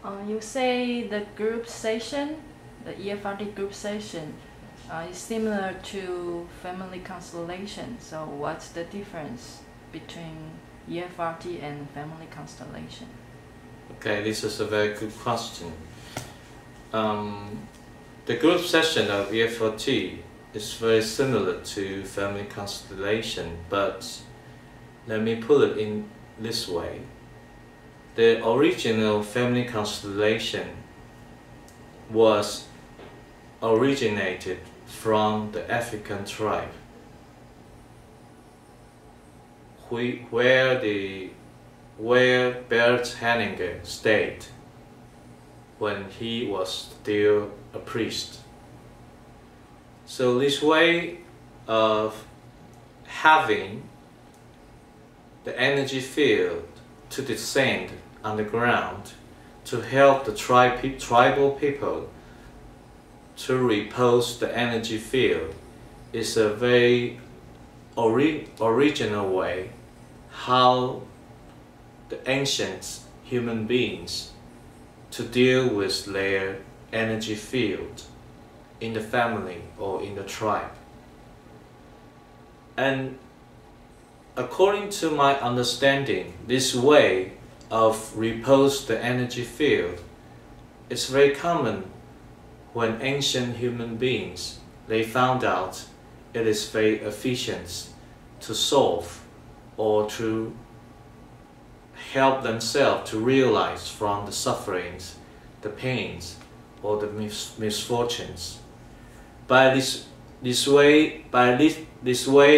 You say the group session, the EFRT group session, is similar to family constellation. So what's the difference between EFRT and family constellation? Okay, this is a very good question. The group session of EFRT is very similar to family constellation, but let me put it in this way. The original family constellation was originated from the African tribe, where Bert Hellinger stayed when he was still a priest. So this way of having the energy field to descend on the ground to help the tribal people to repose the energy field is a very original way how the ancient human beings to deal with their energy field in the family or in the tribe. And according to my understanding, this way of repose the energy field is very common when ancient human beings, they found out it is very efficient to solve or to help themselves to realize from the sufferings, the pains, or the misfortunes. By this way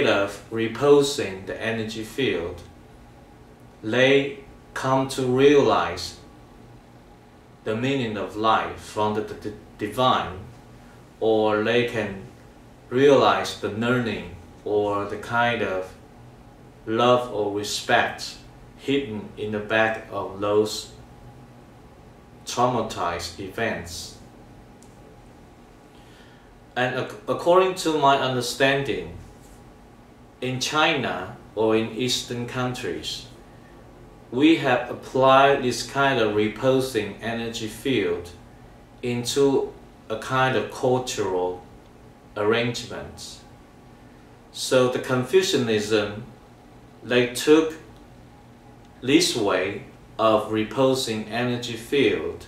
of reposing the energy field, they come to realize the meaning of life from the divine, or they can realize the learning or the kind of love or respect hidden in the back of those traumatized events. And according to my understanding, in China or in Eastern countries, we have applied this kind of reposing energy field into a kind of cultural arrangement. So the Confucianism, they took this way of reposing energy field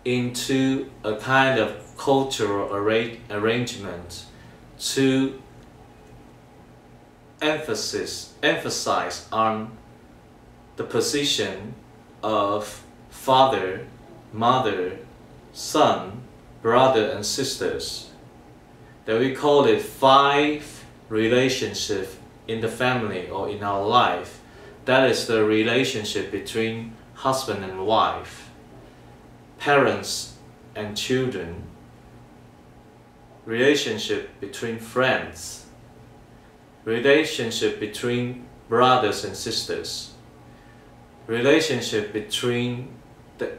into a kind of cultural arrangement to emphasize on the position of father, mother, son, brother and sisters. That we call it 5 relationships in the family or in our life. That is the relationship between husband and wife, parents and children, relationship between friends, relationship between brothers and sisters, relationship between the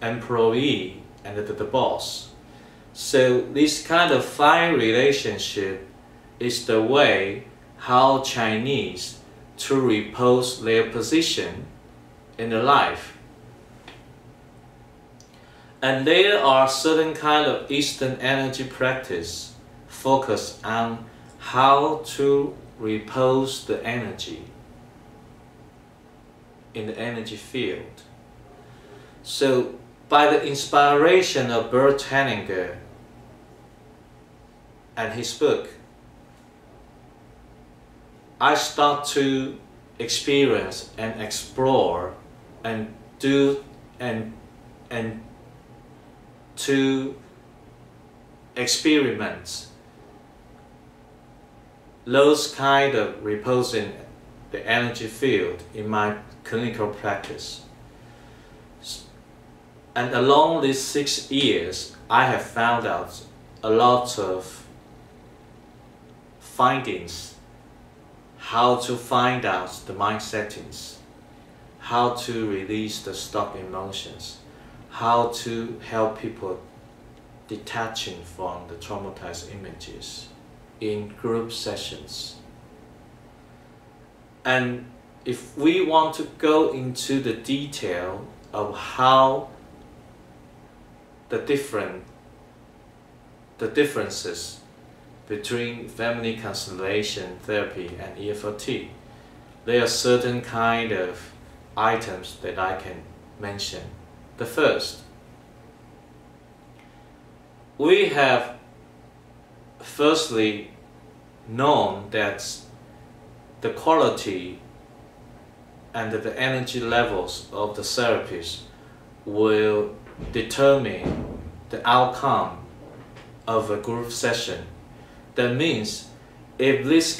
employee and the boss. So this kind of 5 relationship is the way how Chinese to repose their position in the life. And there are certain kind of Eastern energy practice focused on how to repose the energy in the energy field. So by the inspiration of Bert Hellinger and his book, I start to experience and explore and do and to experiment those kind of reposing the energy field in my clinical practice. And along these 6 years, I have found out a lot of findings, how to find out the mind settings, how to release the stuck emotions, how to help people detaching from the traumatized images in group sessions. And if we want to go into the detail of how the differences between family constellation therapy and EFRT. There are certain kind of items that I can mention. The first, we have firstly known that the quality and the energy levels of the therapist will determine the outcome of a group session. That means if this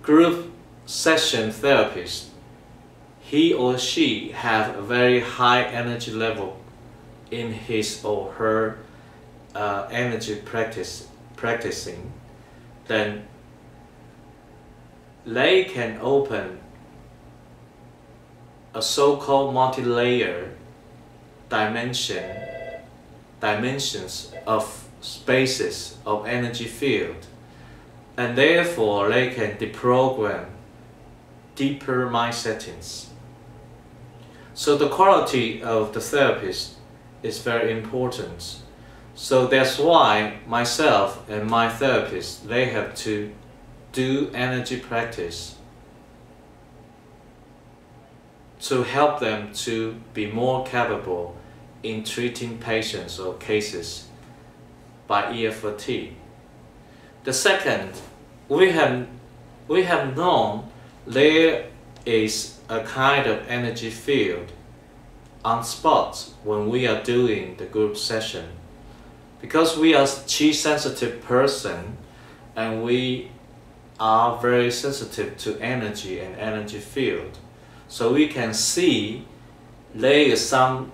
group session therapist, he or she have a very high energy level in his or her energy practicing, then they can open a so-called multi-layer dimensions of spaces of energy field, and therefore they can deprogram deeper mind settings. So the quality of the therapist is very important. So that's why myself and my therapist, they have to do energy practice to help them to be more capable in treating patients or cases by EFRT. The second, we have known there is a kind of energy field on spot when we are doing the group session. Because we are chi sensitive person and we are very sensitive to energy and energy field, so we can see there is some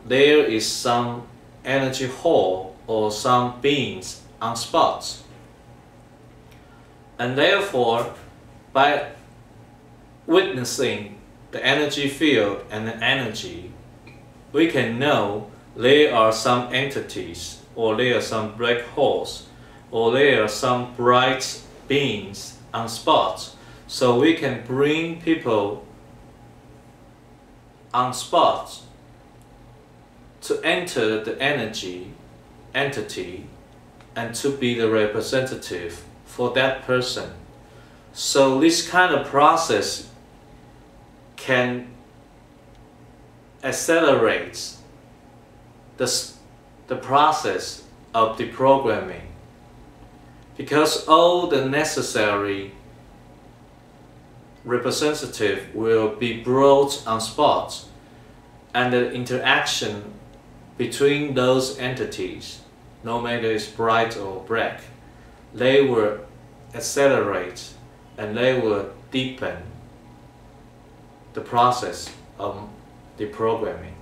energy hall or some beings on spot, and therefore by witnessing the energy field and the energy, we can know there are some entities, or there are some black holes, or there are some bright beings on spot. So we can bring people on spot to enter the entity and to be the representative for that person. So this kind of process can accelerate the process of deprogramming, because all the necessary representative will be brought on spot, and the interaction between those entities, no matter it's bright or black, they will accelerate and they will deepen the process of deprogramming.